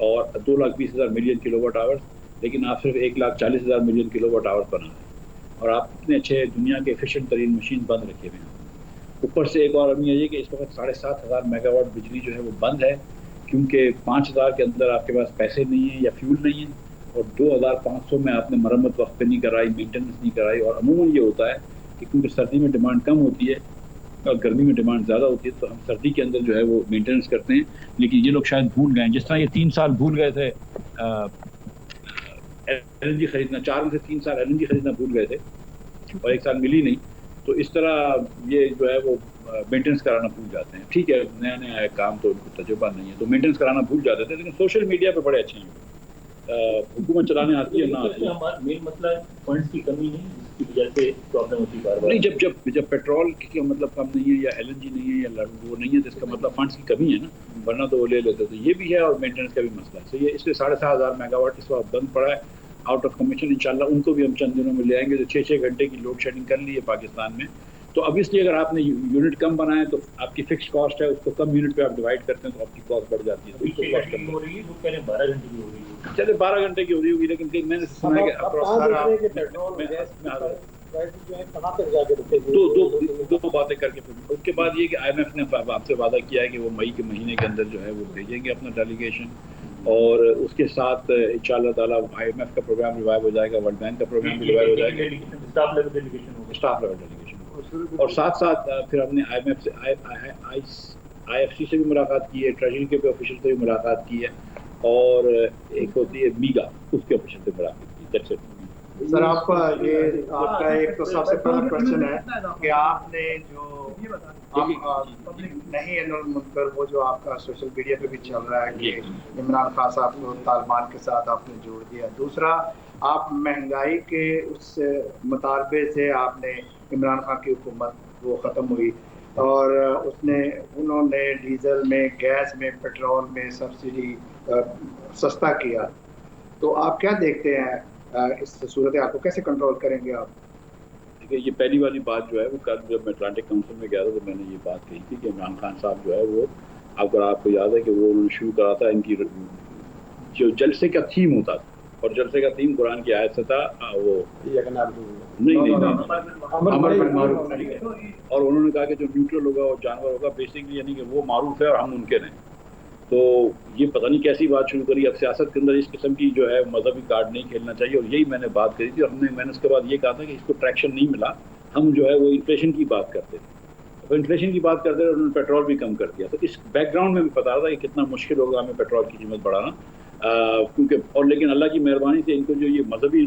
और 2,20,000 million kilowatt hours, लेकिन आप सिर्फ 1,40,000 मिलियन किलोवाट आवर्स बना रहे हैं और आप इतने अच्छे दुनिया के एफिशिएंट तरीन मशीन बंद रखे हुए हैं। ऊपर से एक और अमी है कि इस वक्त 7,500 मेगावाट बिजली जो है वो बंद है, क्योंकि 5,000 के अंदर आपके पास पैसे नहीं है या फ्यूल नहीं है, और 2,500 में आपने मरम्मत वक्त पे नहीं कराई, मेंटेनेंस नहीं कराई। और अमूमन ये होता है कि क्योंकि सर्दी में डिमांड कम होती है और गर्मी में डिमांड ज़्यादा होती है, तो हम सर्दी के अंदर जो है वो मेंटेनेंस करते हैं। लेकिन ये लोग शायद भूल गए, जिस तरह ये 3 साल भूल गए थे एलएनजी खरीदना, 4 में से 3 साल एलएनजी खरीदना भूल गए थे और 1 साल मिली नहीं। तो इस तरह ये जो है वो मेंटेनेंस कराना भूल जाते हैं। ठीक है, नया नया है काम तो उनको तजुर्बा नहीं है, तो मेंटेनेंस कराना भूल जाते थे। लेकिन सोशल मीडिया पे बड़े अच्छे हैं, हुकूमत चलाने आती है ना आती है। हमारा मेन मसला है फंड्स की कमी है, जिसकी वजह से प्रॉब्लम होती है बार-बार। नहीं, जब जब जब पेट्रोल की मतलब कम नहीं है या एलएनजी नहीं है या वो नहीं है, तो इसका मतलब फंड्स की कमी है ना, वरना तो वो ले लेते। तो ये भी है और मेंटेनेंस का भी मसला है। तो ये इसलिए 7,500 मेगावाट इस वक्त बंद पड़ा है, आउट ऑफ कमीशन। इंशाल्लाह उनको भी हम चंद दिनों में ले आएंगे। जो 6-6 घंटे की लोड शेडिंग कर ली है पाकिस्तान में, तो अब इसलिए अगर आपने यूनिट कम बनाए तो आपकी फिक्स कॉस्ट है, उसको कम यूनिट पे आप डिवाइड करते हैं तो आपकी कॉस्ट बढ़ जाती है। तो उसको कॉस्ट कम हो रही है, लोग कह रहे हैं 12 घंटे की हो रही है। चले 12 घंटे की हो रही होगी, लेकिन मैंने सुना है कि दो बातें करके फिर उसके बाद ये कि आईएमएफ ने आपसे वादा किया है कि वो मई के महीने के अंदर जो है वो भेजेंगे अपना डेलीगेशन, और उसके साथ इंशाअल्लाह ताला आईएमएफ का प्रोग्राम रिवाइव हो जाएगा, वर्ल्ड बैंक का प्रोग्राम भी रिवाइव हो जाएगा, स्टाफ लेवल डेलीगेशन और साथ साथ फिर हमने आईएमएफ से आईएफसी से भी मुलाकात की है, ट्रेजरी के ऑफिशियल से भी मुलाकात की है, और एक होती है मीगा, उसके ऑफिशियल से मुलाकात की। That's it. सर आपका एक तो सबसे पहला क्वेश्चन है कि आपने जो नहीं एनुअल मुनकर वो जो आपका सोशल मीडिया पे भी चल रहा है कि इमरान खान साहब को तालिबान के साथ आपने जोड़ दिया। दूसरा, आप महंगाई के उस मुतालबे से आपने इमरान खान की हुकूमत वो ख़त्म हुई और उन्होंने डीजल में, गैस में, पेट्रोल में सब्सिडी सस्ता किया। तो आप क्या देखते हैं इस सूरत आपको कैसे कंट्रोल करेंगे आप? देखिए, ये पहली वाली बात जो है वो कल जब मैं अटलांटिक काउंसिल में गया था तो मैंने ये बात कही थी कि इमरान खान साहब जो है वो, अगर आपको याद है कि वो उन्होंने शुरू करा था इनकी जो जलसे का थीम होता था, और जलसे का थीम कुरान की आयत से था, वो नहीं अमर बिल मारूफ, और उन्होंने कहा कि जो न्यूट्रल होगा वो जानवर होगा, बेसिकली यानी कि वो मारूफ है और हम मुनकर हैं। तो ये पता नहीं कैसी बात शुरू करी। अब सियासत के अंदर इस किस्म की जो है मजहबी कार्ड नहीं खेलना चाहिए, और यही मैंने बात करी थी। और मैंने उसके बाद ये कहा था कि इसको ट्रैक्शन नहीं मिला, हम जो है वो इन्फ्लेशन की बात करते थे, तो इन्फ्लेशन की बात करते थे और उन्होंने पेट्रोल भी कम कर दिया। तो इस बैकग्राउंड में भी पता रहा था कि कितना मुश्किल होगा हमें पेट्रोल की कीमत बढ़ाना, क्योंकि और लेकिन अल्लाह की मेहरबानी से इनको जो ये मजहबी